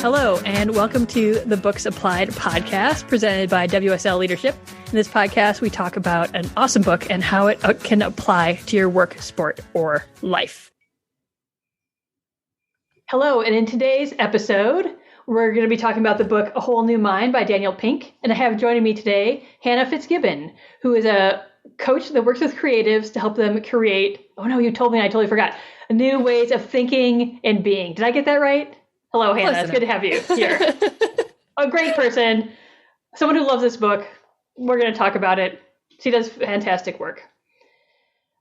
Hello, and welcome to the Books Applied podcast presented by WSL Leadership. In this podcast, we talk about an awesome book and how it can apply to your work, sport, or life. Hello, and in today's episode, we're going to be talking about the book A Whole New Mind by Daniel Pink. And I have joining me today Hannah Fitzgibbon, who is a coach that works with creatives to help them create, oh no, you told me and I totally forgot, new ways of thinking and being. Did I get that right? Hello, Hannah. It's good to have you here. A great person, someone who loves this book. We're going to talk about it. She does fantastic work.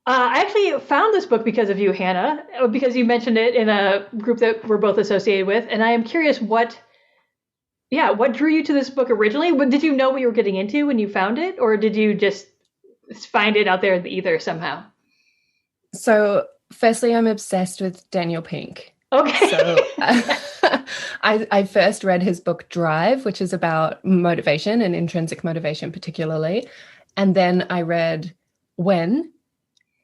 I actually found this book because of you, Hannah, because you mentioned it in a group that we're both associated with. And I am curious what drew you to this book originally? Did you know what you were getting into when you found it? Or did you just find it out there in the ether somehow? So firstly, I'm obsessed with Daniel Pink. Okay. So I first read his book Drive, which is about motivation and intrinsic motivation particularly. And then I read When,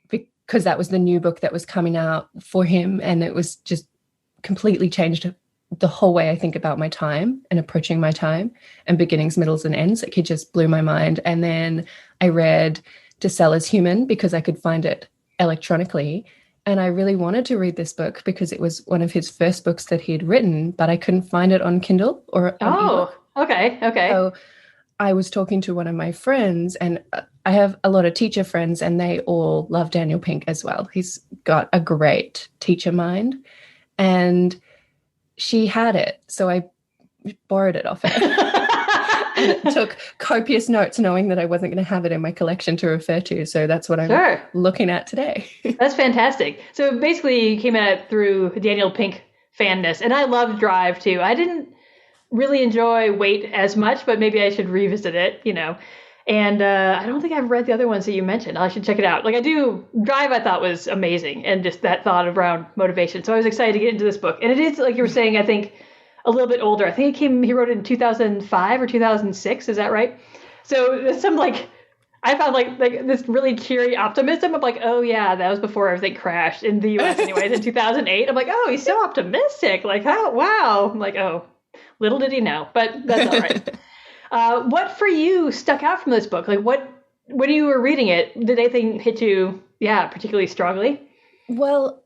because that was the new book that was coming out for him. And it was just completely changed the whole way I think about my time and approaching my time and beginnings, middles, and ends. It just blew my mind. And then I read To Sell as Human because I could find it electronically. And I really wanted to read this book because it was one of his first books that he had written, but I couldn't find it on Kindle or on ebook. Okay. So I was talking to one of my friends, and I have a lot of teacher friends, and they all love Daniel Pink as well. He's got a great teacher mind, and she had it. So I borrowed it off her. And took copious notes knowing that I wasn't going to have it in my collection to refer to. So that's what I'm looking at today. That's fantastic. So basically you came at it through Daniel Pink fanness. And I loved Drive too. I didn't really enjoy Wait as much, but maybe I should revisit it, And I don't think I've read the other ones that you mentioned. I should check it out. Drive I thought was amazing. And just that thought around motivation. So I was excited to get into this book. And it is, like you were saying, I think, a little bit older. I think he wrote it in 2005 or 2006. Is that right? So there's some I found like this really cheery optimism of oh yeah, that was before everything crashed in the US anyways in 2008. I'm like, oh, he's so optimistic. Wow. I'm like, oh, little did he know, but that's all right. What for you stuck out from this book? When you were reading it, did anything hit you, particularly strongly? Well,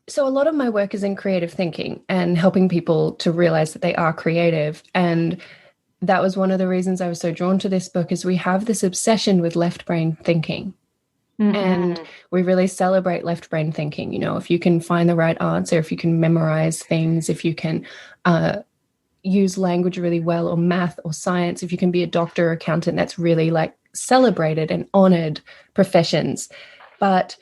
so a lot of my work is in creative thinking and helping people to realize that they are creative. And that was one of the reasons I was so drawn to this book is we have this obsession with left brain thinking. Mm-hmm. And we really celebrate left brain thinking. If you can find the right answer, if you can memorize things, if you can use language really well, or math or science, if you can be a doctor or accountant, that's really celebrated and honored professions. But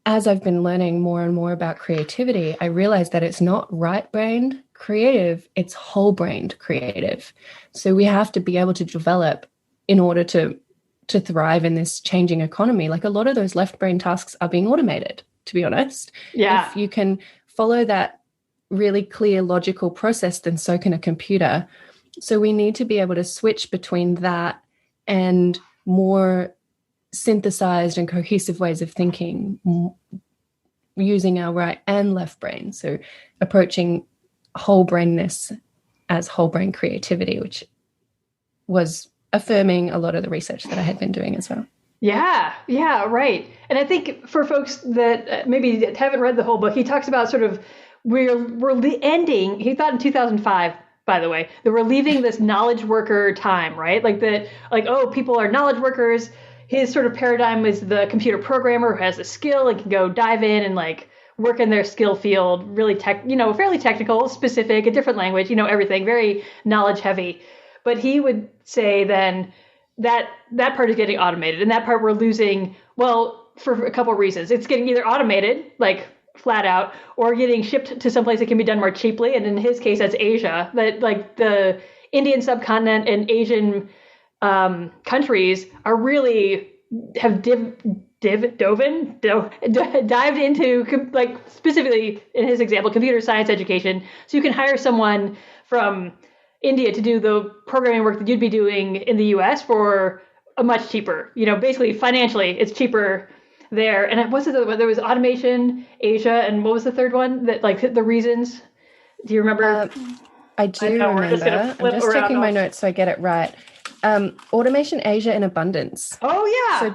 as I've been learning more and more about creativity, I realized that it's not right-brained creative, it's whole-brained creative. So we have to be able to develop in order to thrive in this changing economy. A lot of those left-brain tasks are being automated, to be honest. Yeah. If you can follow that really clear, logical process, then so can a computer. So we need to be able to switch between that and more synthesized and cohesive ways of thinking using our right and left brain. So approaching whole brainness as whole brain creativity, which was affirming a lot of the research that I had been doing as well. Yeah, right. And I think for folks that maybe haven't read the whole book, he talks about sort of we're ending, he thought in 2005, by the way, that we're leaving this knowledge worker time, right? People are knowledge workers. His sort of paradigm is the computer programmer who has a skill and can go dive in and work in their skill field, really fairly technical, specific, a different language, everything, very knowledge heavy. But he would say then that part is getting automated, and that part we're losing, for a couple of reasons. It's getting either automated, flat out, or getting shipped to someplace that can be done more cheaply. And in his case, that's Asia, that the Indian subcontinent and Asian countries are really have dived into, specifically in his example, computer science education. So you can hire someone from India to do the programming work that you'd be doing in the US for much cheaper. Basically financially, it's cheaper there. And what's it? There was Automation Asia, and what was the third one? That like the reasons. Do you remember? I do remember. I'm just checking my notes so I get it right. Automation Asia in abundance. Oh yeah, so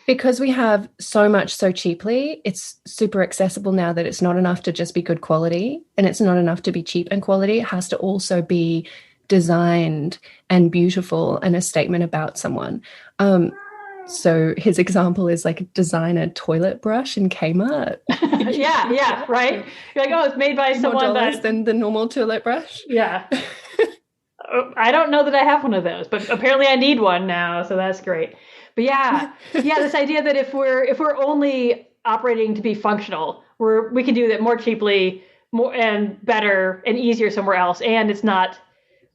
because we have so much so cheaply, it's super accessible now that it's not enough to just be good quality, and it's not enough to be cheap and quality. It has to also be designed and beautiful and a statement about someone. So his example is like a designer toilet brush in Kmart. yeah, right. You're like, oh, it's made by someone more than the normal toilet brush. Yeah. I don't know that I have one of those, but apparently I need one now, so that's great. But yeah, this idea that if we're only operating to be functional, we can do that more cheaply, more and better and easier somewhere else, and it's not.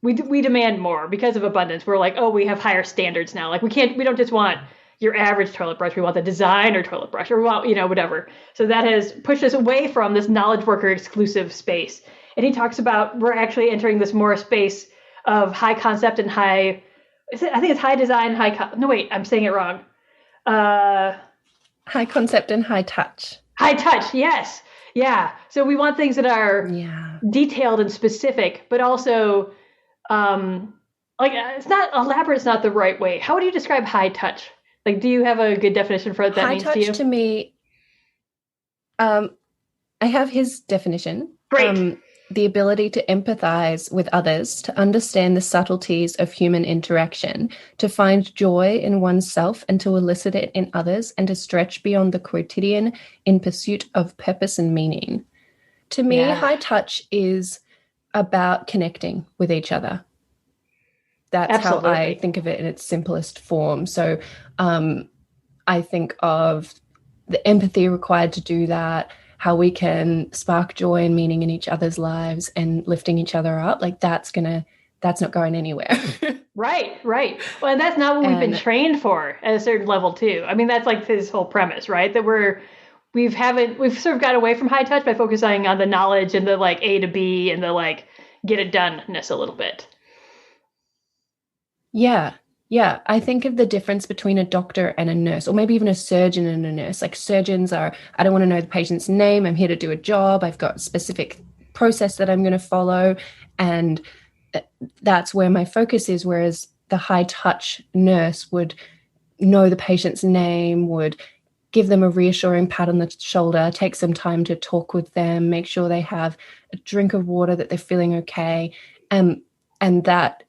We demand more because of abundance. We're like, oh, we have higher standards now. Like we don't just want your average toilet brush. We want the designer toilet brush, or we want, whatever. So that has pushed us away from this knowledge worker exclusive space. And he talks about we're actually entering this more space of high concept and high. I think it's high design, no, wait, I'm saying it wrong. High concept and high touch. High touch, yes. Yeah. So we want things that are detailed and specific, but also it's not elaborate. It's not the right way. How would you describe high touch? Like, do you have a good definition for what that means to you? High touch to me, I have his definition. Great. The ability to empathize with others, to understand the subtleties of human interaction, to find joy in oneself and to elicit it in others, and to stretch beyond the quotidian in pursuit of purpose and meaning. To me, high touch is about connecting with each other. That's Absolutely. How I think of it in its simplest form. So I think of the empathy required to do that, how we can spark joy and meaning in each other's lives and lifting each other up. Like that's not going anywhere. Right. Well, and that's not what we've been trained for at a certain level too. I mean, that's like his whole premise, right? That we've sort of got away from high touch by focusing on the knowledge and the like A to B and the like get it done-ness a little bit. Yeah, I think of the difference between a doctor and a nurse, or maybe even a surgeon and a nurse. Like surgeons are, I don't want to know the patient's name. I'm here to do a job. I've got a specific process that I'm going to follow. And that's where my focus is. Whereas the high touch nurse would know the patient's name, would give them a reassuring pat on the shoulder, take some time to talk with them, make sure they have a drink of water, that they're feeling okay. And that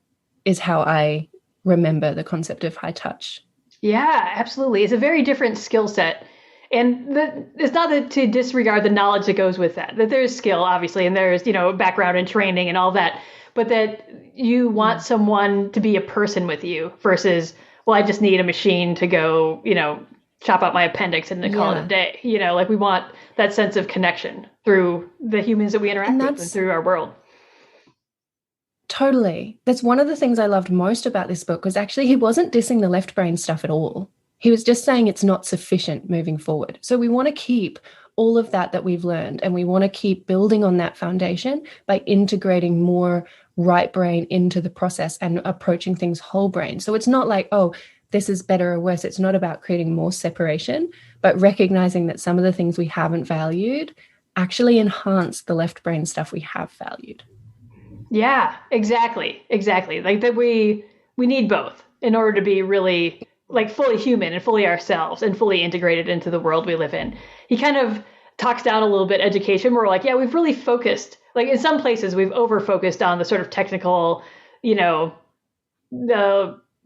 is how I remember the concept of high touch. Yeah, absolutely. It's a very different skill set. And it's not to disregard the knowledge that goes with that there's skill, obviously, and there's, background and training and all that, but that you want someone to be a person with you versus, well, I just need a machine to go, chop out my appendix and then call it a day. Like we want that sense of connection through the humans that we interact with and through our world. Totally. That's one of the things I loved most about this book was actually he wasn't dissing the left brain stuff at all. He was just saying it's not sufficient moving forward. So we want to keep all of that we've learned, and we want to keep building on that foundation by integrating more right brain into the process and approaching things whole brain. So it's not like, oh, this is better or worse. It's not about creating more separation, but recognizing that some of the things we haven't valued actually enhance the left brain stuff we have valued. Yeah, exactly. Like that we need both in order to be really like fully human and fully ourselves and fully integrated into the world we live in. He kind of talks down a little bit education. We're like, yeah, we've really focused, like in some places we've over focused on the sort of technical, the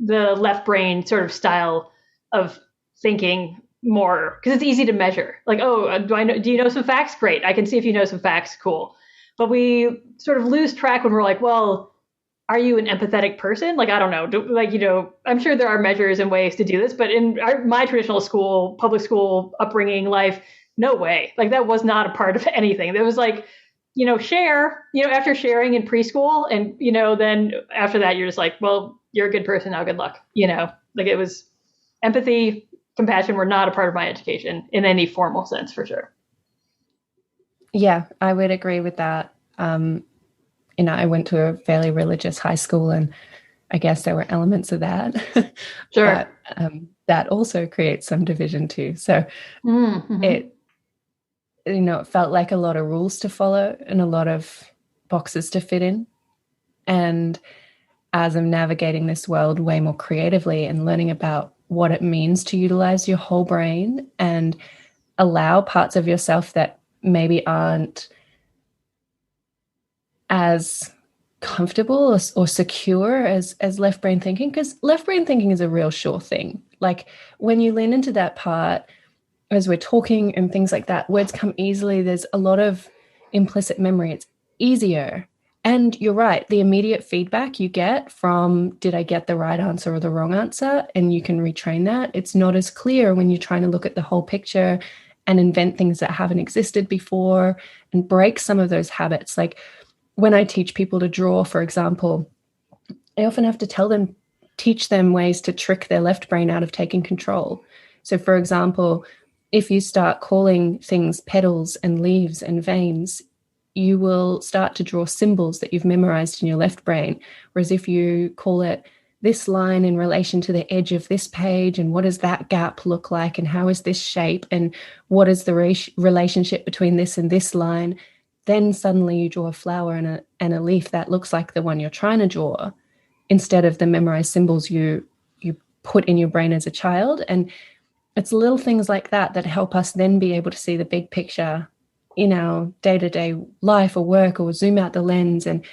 left brain sort of style of thinking more because it's easy to measure. Like, oh, do you know some facts? Great. I can see if you know some facts. Cool. But we sort of lose track when we're like, well, are you an empathetic person? Like, I don't know. I'm sure there are measures and ways to do this, but in my traditional school, public school upbringing life, no way. Like that was not a part of anything. There was like, share, after sharing in preschool and, then after that, you're just like, well, you're a good person. Now good luck. Like it was empathy, compassion were not a part of my education in any formal sense for sure. Yeah, I would agree with that. I went to a fairly religious high school, and I guess there were elements of that, Sure. but that also creates some division too. So Mm-hmm. it, it felt like a lot of rules to follow and a lot of boxes to fit in. And as I'm navigating this world way more creatively and learning about what it means to utilize your whole brain and allow parts of yourself that maybe aren't as comfortable or secure as left brain thinking, because left brain thinking is a real sure thing. Like when you lean into that part as we're talking and things like that, words come easily. There's a lot of implicit memory. It's easier. And you're right, the immediate feedback you get from did I get the right answer or the wrong answer? And you can retrain that. It's not as clear when you're trying to look at the whole picture and invent things that haven't existed before and break some of those habits. Like when I teach people to draw, for example, I often have to teach them ways to trick their left brain out of taking control. So, for example, if you start calling things petals and leaves and veins, you will start to draw symbols that you've memorized in your left brain. Whereas if you call it this line in relation to the edge of this page, and what does that gap look like, and how is this shape, and what is the relationship between this and this line, then suddenly you draw a flower and a leaf that looks like the one you're trying to draw, instead of the memorized symbols you put in your brain as a child. And it's little things like that that help us then be able to see the big picture in our day-to-day life or work, or zoom out the lens. And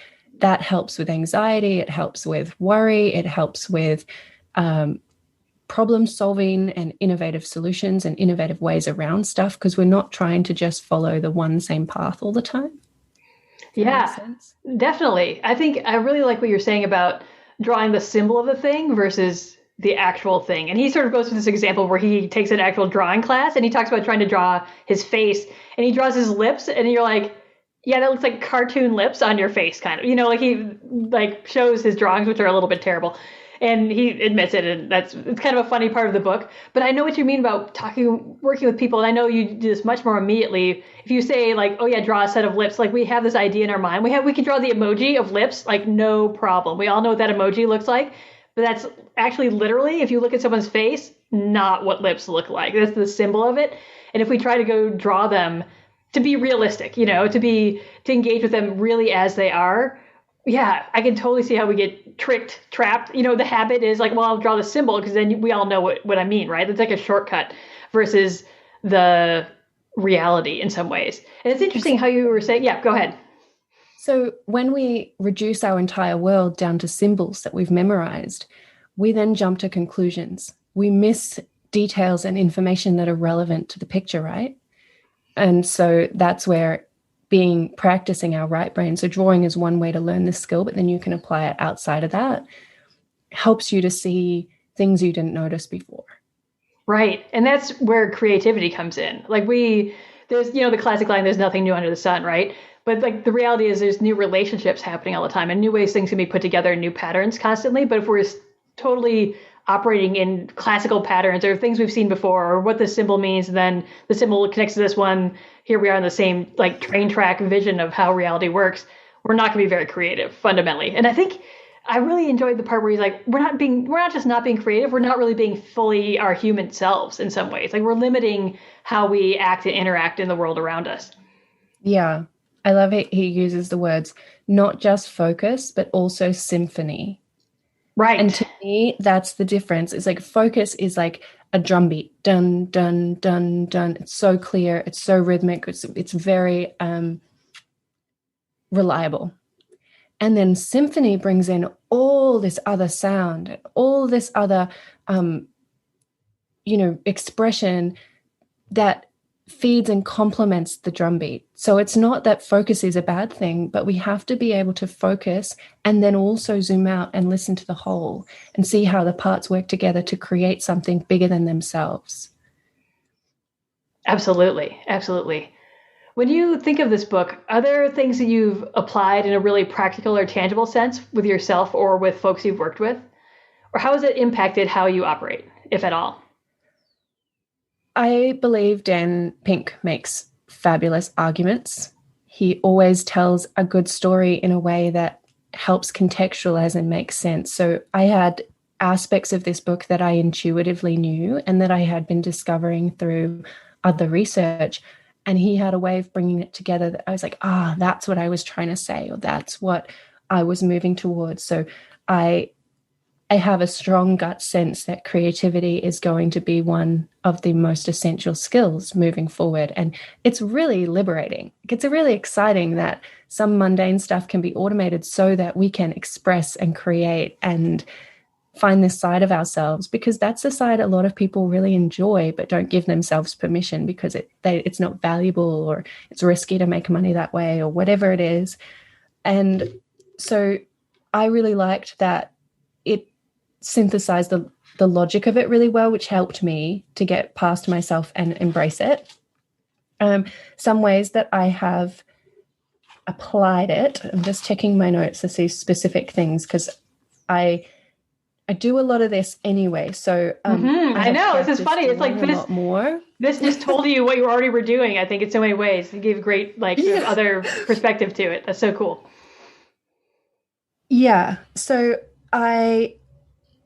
that helps with anxiety. It helps with worry. It helps with problem solving and innovative solutions and innovative ways around stuff, because we're not trying to just follow the one same path all the time. Yeah, definitely. I think I really like what you're saying about drawing the symbol of the thing versus the actual thing. And he sort of goes through this example where he takes an actual drawing class and he talks about trying to draw his face, and he draws his lips, and you're like, yeah, that looks like cartoon lips on your face, kind of. Like he like shows his drawings, which are a little bit terrible. And he admits it, and it's kind of a funny part of the book. But I know what you mean about working with people, and I know you do this much more immediately. If you say like, "Oh yeah, draw a set of lips," like we have this idea in our mind. We can draw the emoji of lips, like no problem. We all know what that emoji looks like, but that's actually literally, if you look at someone's face, not what lips look like. That's the symbol of it. And if we try to go draw them to be realistic, to engage with them really as they are. Yeah, I can totally see how we get trapped. The habit is like, well, I'll draw the symbol because then we all know what I mean, right? It's like a shortcut versus the reality in some ways. And it's interesting how you were saying, yeah, go ahead. So when we reduce our entire world down to symbols that we've memorized, we then jump to conclusions. We miss details and information that are relevant to the picture, right? And so that's where practicing our right brain. So drawing is one way to learn this skill, but then you can apply it outside of that. Helps you to see things you didn't notice before. Right. And that's where creativity comes in. Like there's, the classic line, there's nothing new under the sun, right? But like the reality is there's new relationships happening all the time and new ways things can be put together, new patterns constantly. But if we're totally operating in classical patterns or things we've seen before or what this symbol means, and then the symbol connects to this one, here we are in the same like train track vision of how reality works, we're not going to be very creative fundamentally. And I think I really enjoyed the part where he's like, we're not just not being creative, we're not really being fully our human selves in some ways. Like we're limiting how we act and interact in the world around us. Yeah. I love it. He uses the words, not just focus, but also symphony. Right. And to me, that's the difference. It's like focus is like a drum beat. Dun, dun, dun, dun. It's so clear. It's so rhythmic. It's very reliable. And then symphony brings in all this other sound, all this other, expression that feeds and complements the drum beat. So it's not that focus is a bad thing, but we have to be able to focus and then also zoom out and listen to the whole and see how the parts work together to create something bigger than themselves. Absolutely. Absolutely. When you think of this book, are there things that you've applied in a really practical or tangible sense with yourself or with folks you've worked with? Or how has it impacted how you operate, if at all? I believe Dan Pink makes fabulous arguments. He always tells a good story in a way that helps contextualize and make sense. So I had aspects of this book that I intuitively knew and that I had been discovering through other research. And he had a way of bringing it together that I was like, that's what I was trying to say, or that's what I was moving towards. So I have a strong gut sense that creativity is going to be one of the most essential skills moving forward. And it's really liberating. It's really exciting that some mundane stuff can be automated so that we can express and create and find this side of ourselves, because that's the side a lot of people really enjoy but don't give themselves permission because it's not valuable, or it's risky to make money that way, or whatever it is. And so I really liked that it synthesized the logic of it really well, which helped me to get past myself and embrace it. Some ways that I have applied it, I'm just checking my notes to see specific things, because I do a lot of this anyway. So I know, this is funny. It's like a lot more. This just told you what you already were doing, I think, in so many ways. It gave great other perspective to it. That's so cool. Yeah. So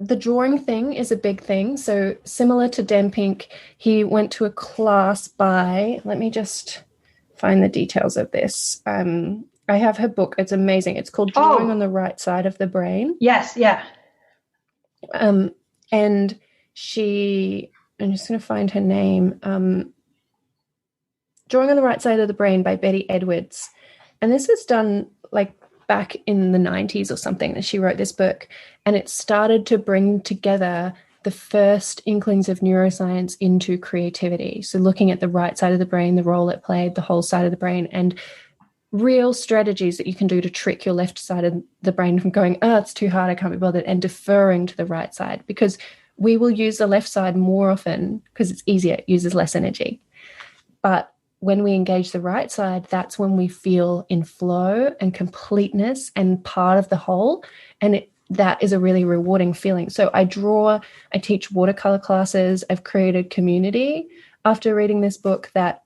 the drawing thing is a big thing. So similar to Dan Pink, he went to a class by, let me just find the details of this. I have her book. It's amazing. It's called Drawing on the Right Side of the Brain. Yes. Yeah. And I'm just going to find her name. Drawing on the Right Side of the Brain by Betty Edwards. And this was done like back in the 90s or something that she wrote this book, and it started to bring together the first inklings of neuroscience into creativity. So looking at the right side of the brain, the role it played, the whole side of the brain, and real strategies that you can do to trick your left side of the brain from going, it's too hard, I can't be bothered, and deferring to the right side, because we will use the left side more often because it's easier, it uses less energy. But when we engage the right side, that's when we feel in flow and completeness and part of the whole. And that is a really rewarding feeling. So I teach watercolor classes. I've created community after reading this book that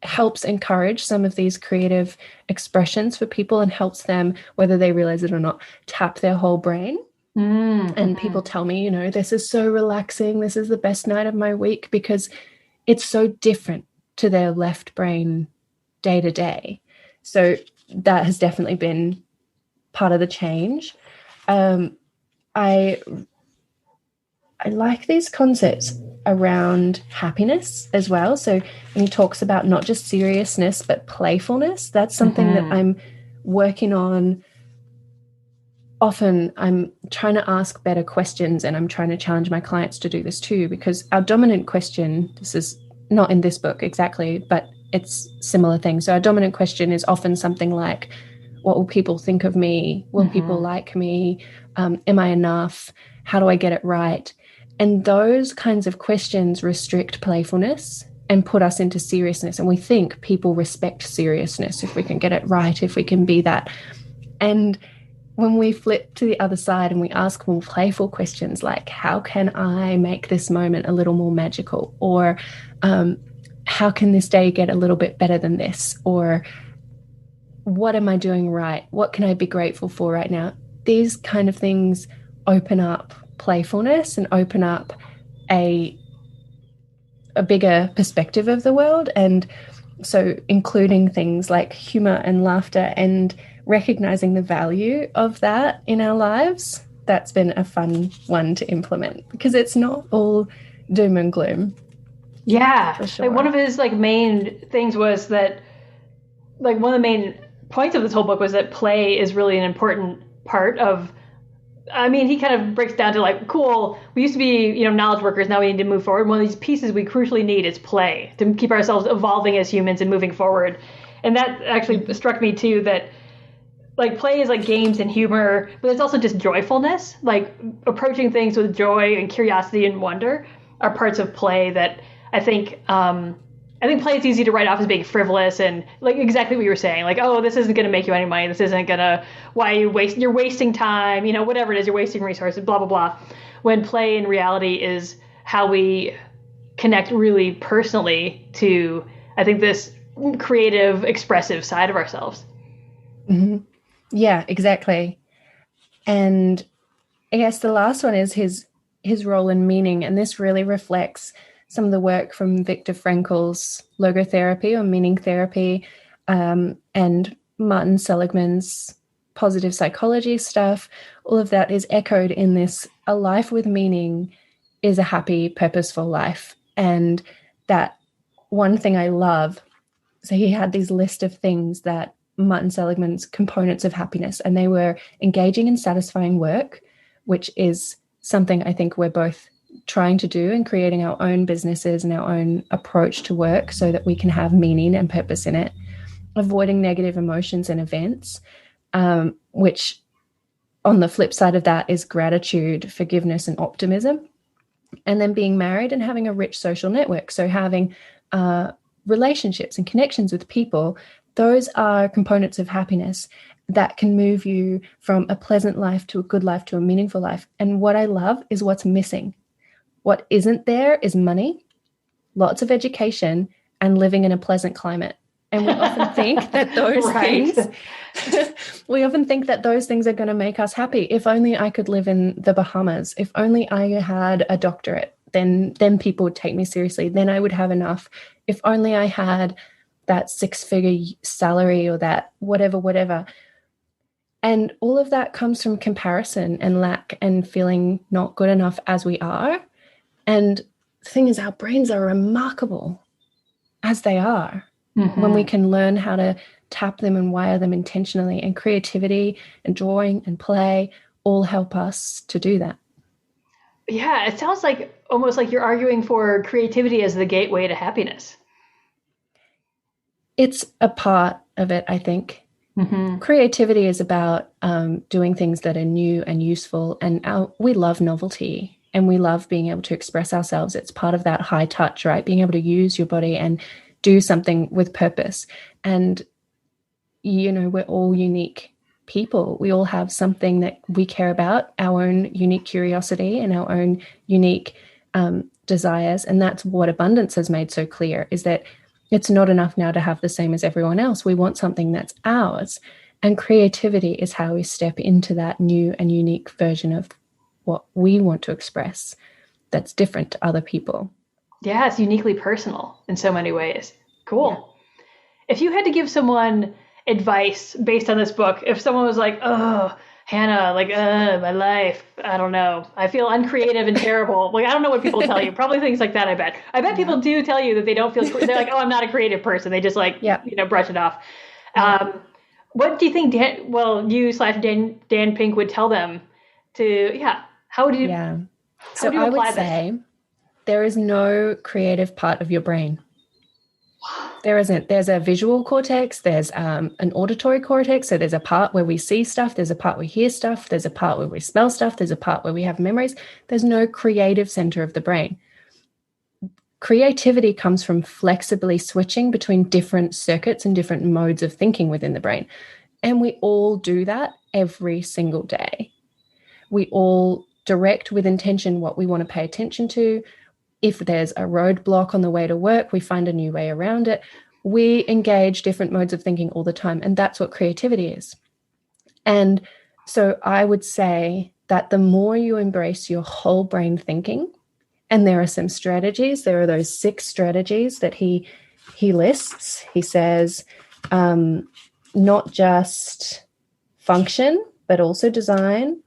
helps encourage some of these creative expressions for people and helps them, whether they realize it or not, tap their whole brain. Mm-hmm. And people tell me, this is so relaxing. This is the best night of my week, because it's so different to their left brain day to day. So that has definitely been part of the change. I like these concepts around happiness as well. So when he talks about not just seriousness, but playfulness, that's something that I'm working on. Often I'm trying to ask better questions, and I'm trying to challenge my clients to do this too, because our dominant question, this is not in this book exactly, but it's similar things. So our dominant question is often something like, what will people think of me? Will people like me? Am I enough? How do I get it right? And those kinds of questions restrict playfulness and put us into seriousness. And we think people respect seriousness if we can get it right, if we can be that. And when we flip to the other side and we ask more playful questions like, how can I make this moment a little more magical? Or how can this day get a little bit better than this? Or what am I doing right? What can I be grateful for right now? These kind of things open up playfulness and open up a bigger perspective of the world. And so including things like humor and laughter and recognizing the value of that in our lives, that's been a fun one to implement, because it's not all doom and gloom. Yeah. Sure. Like one of his main things was that one of the main points of this whole book was that play is really an important part of, he kind of breaks down to cool, we used to be, knowledge workers, now we need to move forward. One of these pieces we crucially need is play to keep ourselves evolving as humans and moving forward. And that actually struck me too, that play is games and humor, but it's also just joyfulness, approaching things with joy and curiosity and wonder are parts of play that I think play is easy to write off as being frivolous and exactly what you were saying, this isn't going to make you any money. This isn't going to, you're wasting time, whatever it is, you're wasting resources, blah, blah, blah. When play in reality is how we connect really personally to, I think, this creative, expressive side of ourselves. Mm-hmm. Yeah, exactly. And I guess the last one is his role in meaning. And this really reflects some of the work from Viktor Frankl's logotherapy or meaning therapy, and Martin Seligman's positive psychology stuff. All of that is echoed in this: a life with meaning is a happy, purposeful life. And that one thing I love, so he had these list of things that Martin Seligman's components of happiness, and they were engaging in satisfying work, which is something I think we're both trying to do and creating our own businesses and our own approach to work so that we can have meaning and purpose in it. Avoiding negative emotions and events, which on the flip side of that is gratitude, forgiveness, and optimism. And then being married and having a rich social network. So having relationships and connections with people, those are components of happiness that can move you from a pleasant life to a good life to a meaningful life. And what I love is what's missing. What isn't there is money, lots of education, and living in a pleasant climate. And we often think that those we often think that those things are going to make us happy. If only I could live in the Bahamas. If only I had a doctorate, then people would take me seriously. Then I would have enough. If only I had that 6-figure salary or that whatever. And all of that comes from comparison and lack and feeling not good enough as we are. And the thing is, our brains are remarkable as they are. Mm-hmm. When we can learn how to tap them and wire them intentionally, and creativity and drawing and play all help us to do that. Yeah, it sounds like almost like you're arguing for creativity as the gateway to happiness. It's a part of it, I think. Mm-hmm. Creativity is about doing things that are new and useful, and we love novelty and we love being able to express ourselves. It's part of that high touch, right? Being able to use your body and do something with purpose. And, you know, we're all unique people. We all have something that we care about, our own unique curiosity and our own unique desires. And that's what abundance has made so clear, is that it's not enough now to have the same as everyone else. We want something that's ours. And creativity is how we step into that new and unique version of what we want to express that's different to other people. Yeah, it's uniquely personal in so many ways. Cool. Yeah. If you had to give someone advice based on this book, if someone was like, oh, Hannah, like, my life, I don't know, I feel uncreative and terrible. Like, I don't know what people tell you. Probably things like that, I bet. I bet people do tell you that they don't feel, they're like, oh, I'm not a creative person. They just like, brush it off. What do you think Dan Pink would tell them to, how would you, so I would say there is no creative part of your brain. There isn't. There's a visual cortex, there's an auditory cortex, so there's a part where we see stuff, there's a part where we hear stuff, there's a part where we smell stuff, there's a part where we have memories. There's no creative center of the brain. Creativity comes from flexibly switching between different circuits and different modes of thinking within the brain. And we all do that every single day. We all direct with intention what we want to pay attention to. If there's a roadblock on the way to work, we find a new way around it. We engage different modes of thinking all the time, and that's what creativity is. And so I would say that the more you embrace your whole brain thinking, and there are some strategies, there are those 6 strategies that he lists. He says, not just function, but also design,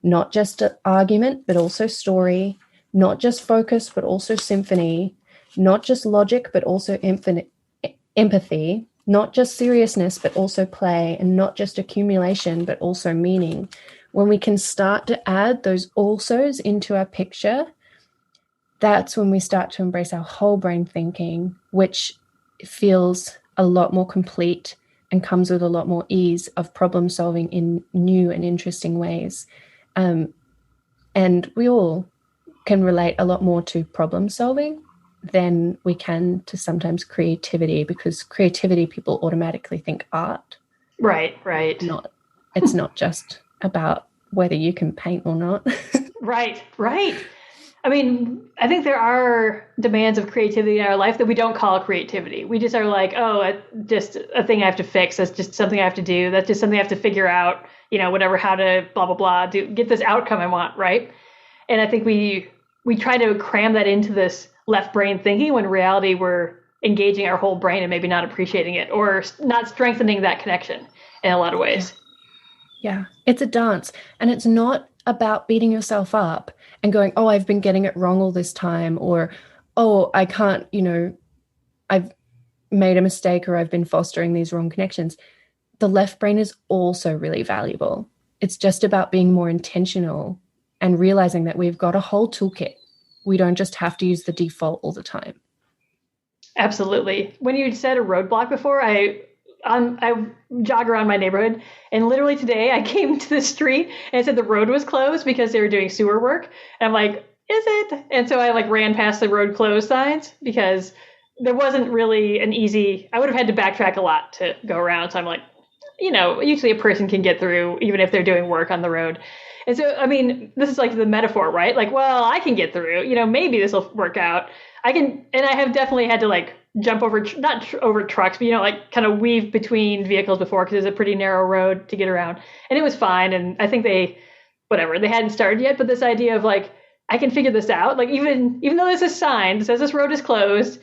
not just argument, but also story, not just focus, but also symphony, not just logic, but also empathy, not just seriousness, but also play, and not just accumulation, but also meaning. When we can start to add those alsos into our picture, that's when we start to embrace our whole brain thinking, which feels a lot more complete and comes with a lot more ease of problem solving in new and interesting ways. And we all can relate a lot more to problem solving than we can to sometimes creativity, because creativity, people automatically think art. Right. It's not just about whether you can paint or not. Right. I mean, I think there are demands of creativity in our life that we don't call creativity. We just are like, oh, just a thing I have to fix. That's just something I have to do. That's just something I have to figure out, whatever, how to blah, blah, blah, get this outcome I want, right? And I think we try to cram that into this left brain thinking when in reality we're engaging our whole brain and maybe not appreciating it or not strengthening that connection in a lot of ways. Yeah, it's a dance. And it's not about beating yourself up and going, oh, I've been getting it wrong all this time, or, oh, I can't, I've made a mistake or I've been fostering these wrong connections. The left brain is also really valuable. It's just about being more intentional and realizing that we've got a whole toolkit. We don't just have to use the default all the time. Absolutely. When you said a roadblock before, I jog around my neighborhood, and literally today I came to the street and it said the road was closed because they were doing sewer work. And I'm like, is it? And so I ran past the road closed signs because there wasn't really I would have had to backtrack a lot to go around. So I'm like, usually a person can get through even if they're doing work on the road. And so, I mean, this is the metaphor, right? Well, I can get through, maybe this will work out. And I have definitely had to jump over, not over trucks, but, kind of weave between vehicles before because it's a pretty narrow road to get around. And it was fine. And I think they hadn't started yet. But this idea of I can figure this out. Even though there's a sign that says this road is closed,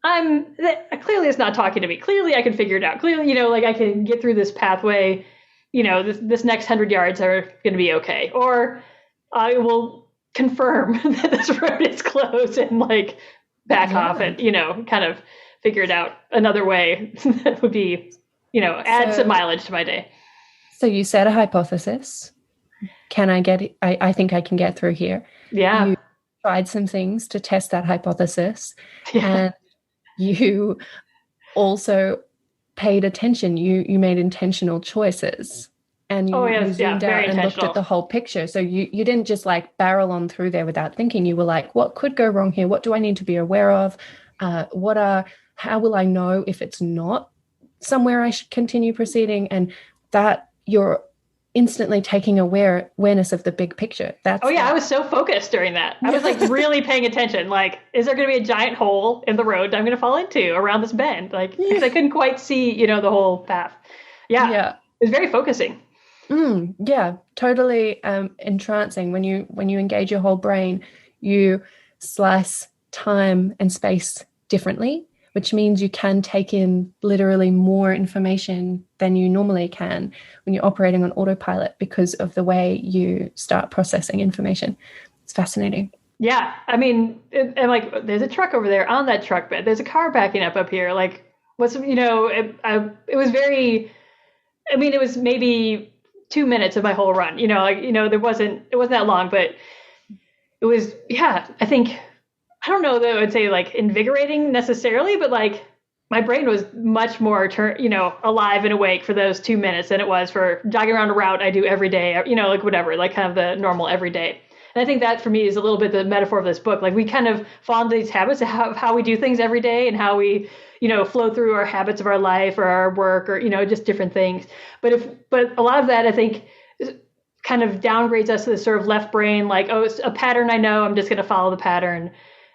clearly it's not talking to me. Clearly I can figure it out. Clearly, I can get through this pathway. This next 100 yards are going to be okay. Or I will confirm that this road is closed and back off and, kind of figure it out another way that would be, add some mileage to my day. So you set a hypothesis. I think I can get through here. Yeah. You tried some things to test that hypothesis. Yeah. And you also paid attention. You made intentional choices. And you zoomed out and looked at the whole picture. So you didn't just barrel on through there without thinking. You were what could go wrong here? What do I need to be aware of? How will I know if it's not somewhere I should continue proceeding? And that you're instantly taking awareness of the big picture. I was so focused during that. I was really paying attention. Is there going to be a giant hole in the road that I'm going to fall into around this bend? Because I couldn't quite see, the whole path. Yeah. It was very focusing. Yeah, totally entrancing. When you engage your whole brain, you slice time and space differently, which means you can take in literally more information than you normally can when you're operating on autopilot because of the way you start processing information. It's fascinating. Yeah, I mean, there's a truck over there on that truck bed. There's a car backing up here. It was very. I mean, it was maybe 2 minutes of my whole run, it wasn't that long, but it was, I think, I don't know that I would say invigorating necessarily, but my brain was much more, alive and awake for those 2 minutes than it was for jogging around a route I do every day, whatever, kind of the normal everyday. And I think that for me is a little bit the metaphor of this book. We kind of fall into these habits of how we do things every day and how we, flow through our habits of our life or our work or, just different things. But a lot of that, I think, kind of downgrades us to this sort of left brain, it's a pattern I know, I'm just going to follow the pattern.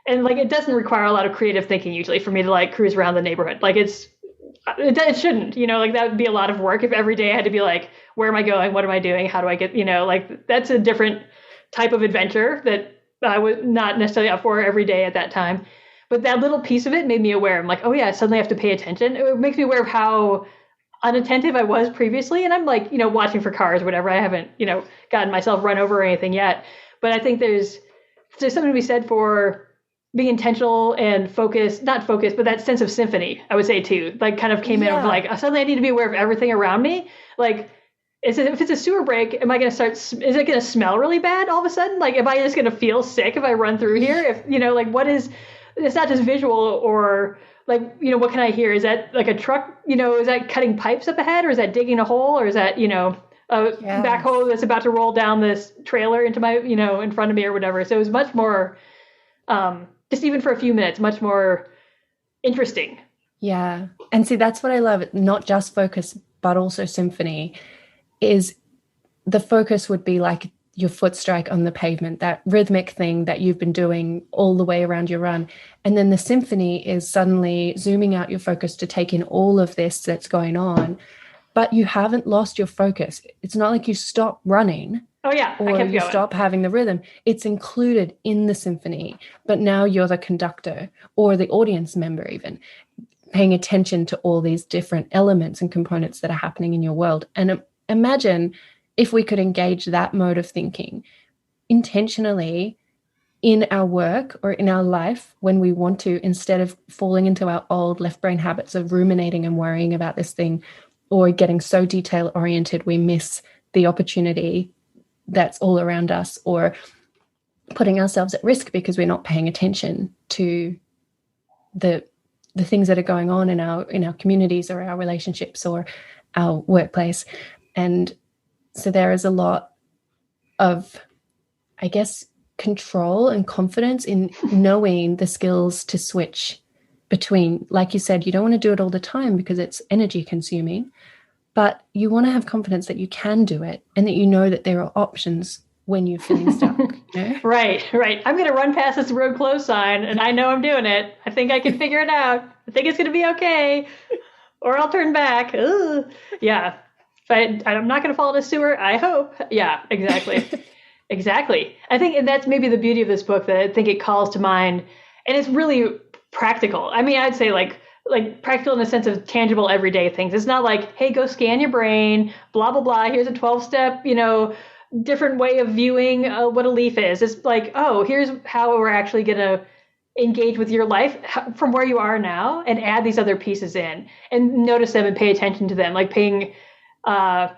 And it doesn't require a lot of creative thinking usually for me to cruise around the neighborhood. It shouldn't, that would be a lot of work if every day I had to be where am I going? What am I doing? How do I get, that's a different type of adventure that I was not necessarily up for every day at that time. But that little piece of it made me aware. I'm I suddenly have to pay attention. It makes me aware of how unattentive I was previously. And I'm watching for cars, whatever. I haven't, gotten myself run over or anything yet. But I think there's something to be said for being intentional and focused, not focused, but that sense of symphony, I would say too, kind of came in of suddenly I need to be aware of everything around me. If it's a sewer break, am I going to is it going to smell really bad all of a sudden? Am I just going to feel sick if I run through here? If, what is, it's not just visual or what can I hear? Is that a truck, is that cutting pipes up ahead or is that digging a hole or is that, a backhoe that's about to roll down this trailer into my, in front of me or whatever. So it was much more, just even for a few minutes, much more interesting. Yeah. And see, that's what I love. Not just focus, but also symphony is the focus would be your foot strike on the pavement, that rhythmic thing that you've been doing all the way around your run. And then the symphony is suddenly zooming out your focus to take in all of this that's going on, but you haven't lost your focus. It's not like you stop running. Oh yeah, or you stop having the rhythm. It's included in the symphony, but now you're the conductor or the audience member even, paying attention to all these different elements and components that are happening in your world. And imagine if we could engage that mode of thinking intentionally in our work or in our life when we want to, instead of falling into our old left brain habits of ruminating and worrying about this thing, or getting so detail oriented we miss the opportunity that's all around us, or putting ourselves at risk because we're not paying attention to the things that are going on in our communities or our relationships or our workplace. And so there is a lot of, I guess, control and confidence in knowing the skills to switch between, like you said, you don't want to do it all the time because it's energy consuming, but you want to have confidence that you can do it and that you know that there are options when you're feeling stuck. Right. I'm going to run past this road closed sign and I know I'm doing it. I think I can figure it out. I think it's going to be okay. Or I'll turn back. Ugh. Yeah. But I'm not going to fall in a sewer, I hope. Yeah, exactly. Exactly. I think, and that's maybe the beauty of this book, that I think it calls to mind, and it's really practical. I mean, I'd say like practical in the sense of tangible everyday things. It's not like, hey, go scan your brain, blah, blah, blah. Here's a 12-step, different way of viewing what a leaf is. It's like, oh, here's how we're actually going to engage with your life from where you are now and add these other pieces in and notice them and pay attention to them, like paying,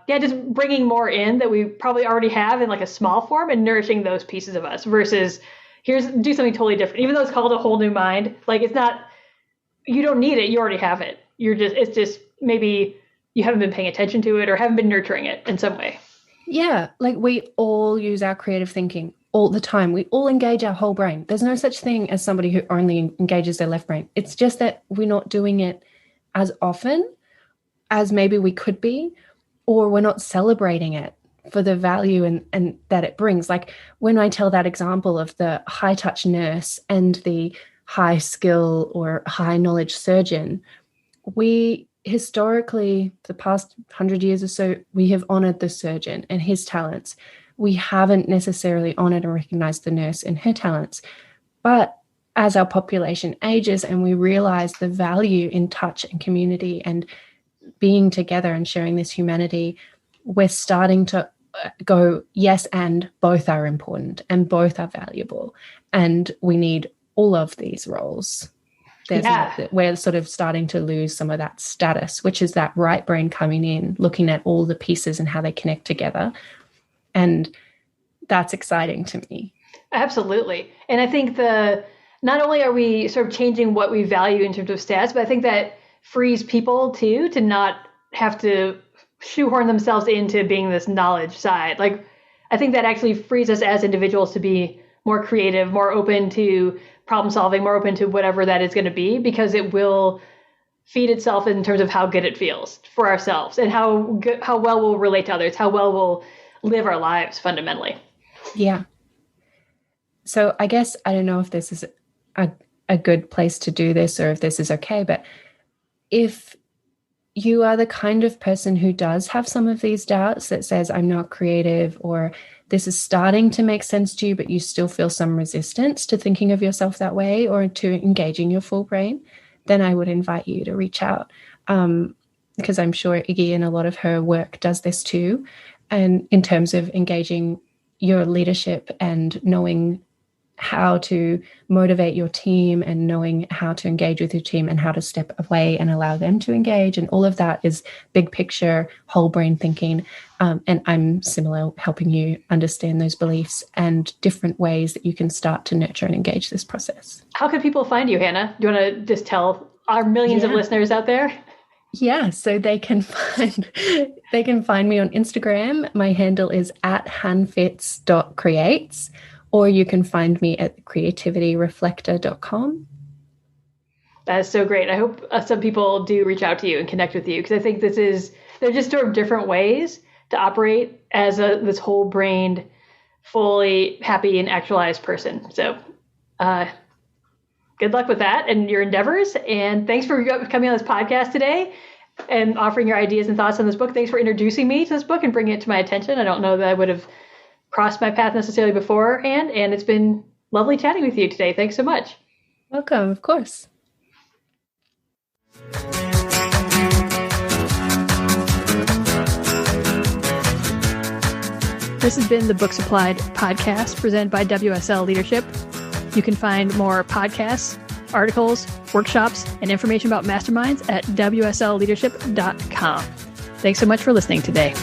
just bringing more in that we probably already have in like a small form and nourishing those pieces of us versus do something totally different. Even though it's called a whole new mind, like it's not, you don't need it. You already have it. It's just maybe you haven't been paying attention to it or haven't been nurturing it in some way. Yeah. Like we all use our creative thinking all the time. We all engage our whole brain. There's no such thing as somebody who only engages their left brain. It's just that we're not doing it as often as maybe we could be, or we're not celebrating it for the value and that it brings. Like when I tell that example of the high touch nurse and the high skill or high knowledge surgeon, we historically, the past 100 years or so, we have honored the surgeon and his talents. We haven't necessarily honored and recognized the nurse and her talents. But as our population ages and we realize the value in touch and community and being together and sharing this humanity, we're starting to go, yes, and both are important and both are valuable. And we need all of these roles. We're sort of starting to lose some of that status, which is that right brain coming in, looking at all the pieces and how they connect together. And that's exciting to me. Absolutely. And I think not only are we sort of changing what we value in terms of stats, but I think that frees people too to not have to shoehorn themselves into being this knowledge side. Like, I think that actually frees us as individuals to be more creative, more open to problem solving, more open to whatever that is going to be, because it will feed itself in terms of how good it feels for ourselves and how well we'll relate to others, how well we'll live our lives fundamentally. Yeah. So I guess, I don't know if this is a good place to do this or if this is okay, but if you are the kind of person who does have some of these doubts that says, I'm not creative, or this is starting to make sense to you, but you still feel some resistance to thinking of yourself that way or to engaging your full brain, then I would invite you to reach out, because I'm sure Iggy and a lot of her work does this too. And in terms of engaging your leadership and knowing how to motivate your team and knowing how to engage with your team and how to step away and allow them to engage. And all of that is big picture, whole brain thinking. And I'm similar, helping you understand those beliefs and different ways that you can start to nurture and engage this process. How can people find you, Hannah? Do you want to just tell our millions of listeners out there? Yeah, so they can find me on Instagram. My handle is @hanfitz.creates. Or you can find me at creativityreflector.com. That is so great. I hope some people do reach out to you and connect with you, because I think they're just sort of different ways to operate as this whole-brained fully happy and actualized person. So good luck with that and your endeavors. And thanks for coming on this podcast today and offering your ideas and thoughts on this book. Thanks for introducing me to this book and bringing it to my attention. I don't know that I would have crossed my path necessarily beforehand. And it's been lovely chatting with you today. Thanks so much. Welcome, of course. This has been the Books Applied podcast presented by WSL Leadership. You can find more podcasts, articles, workshops, and information about masterminds at wslleadership.com. Thanks so much for listening today.